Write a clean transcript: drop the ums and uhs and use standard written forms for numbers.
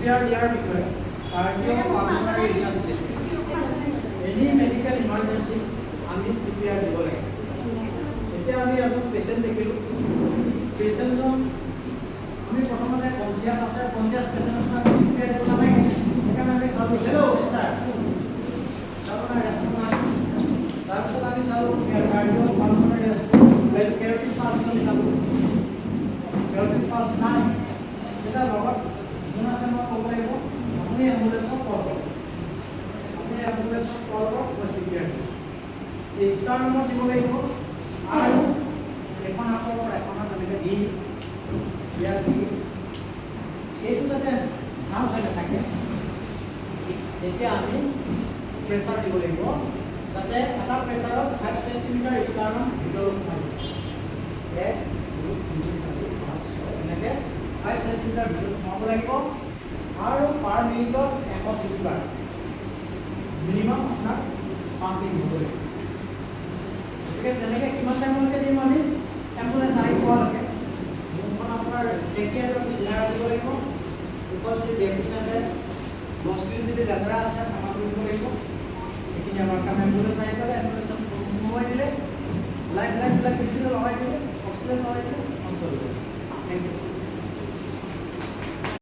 CPR দিয়াৰ বিষয়ে cardiopulmonary research test any medical emergency আমি CPR দিব লাগে এতিয়া আমি এজন পেশেন্ট দেখিলো পেশেন্টজন আমি প্ৰথমতে কনসিয়াস আছে কনসিয়াস পেশেন্টজন আমি CPR দিব লাগে সেইকাৰণে আমি চালো হেল্ল' মিস্টাৰ আপোনাৰ ৰেসপন্স তাৰপিছত আমি চালো কাৰ্ডিঅ'পালমোনাৰী কেৰটিক পালছ আমি চালো কেৰটিক পালছ নাই এটা লগত কোন আছে মই ক'ব লাগিব আপুনি এম্বুলেন্সক কল কৰক আপুনি এম্বুলেন্সক কল কৰক মই CPR এই ষ্টাৰ নম্বৰ দিব লাগিব আৰু এখন হাতৰ পৰা এখন হাত এনেকৈ দি ইয়াত দি এইটো যাতে ভাল হৈ নাথাকে এতিয়া আমি প্ৰেছাৰ দিব লাগিব যাতে এটা প্ৰেছাৰত 5 সেন্টিমিটাৰ ষ্টাৰ্নাম ভিতৰত সোমাই যায় 1 2 3 4 5 6 এনেকৈ 5 সেন্টিমিটাৰ ভিতৰত সোমাব লাগিব আৰু পাৰ মিনিটত 120 বাৰ মিনিমাম আপোনাৰ পাম্পিং হ'ব লাগিব গতিকে তেনেকৈ কিমান টাইমলৈকে দিম আমি এম্বুলেন্স আহি পোৱালৈকে মুখখন আপোনাৰ টেকিয়াটো আমি চিধা ৰাখিব লাগিব ওপৰত যদি ডেপিছ আছে মস্তিন যদি লেতেৰা আছে চাফা কৰিব লাগিব এইখিনি আমাৰ কাম এম্বুলেন্স আহি পেলাই এম্বুলেন্সত সোমোৱাই দিলে লাইট বিলাক পিছপিনে লগাই দিলে অক্সিজেন লগাই দিলে অন কৰিব থেংক ইউ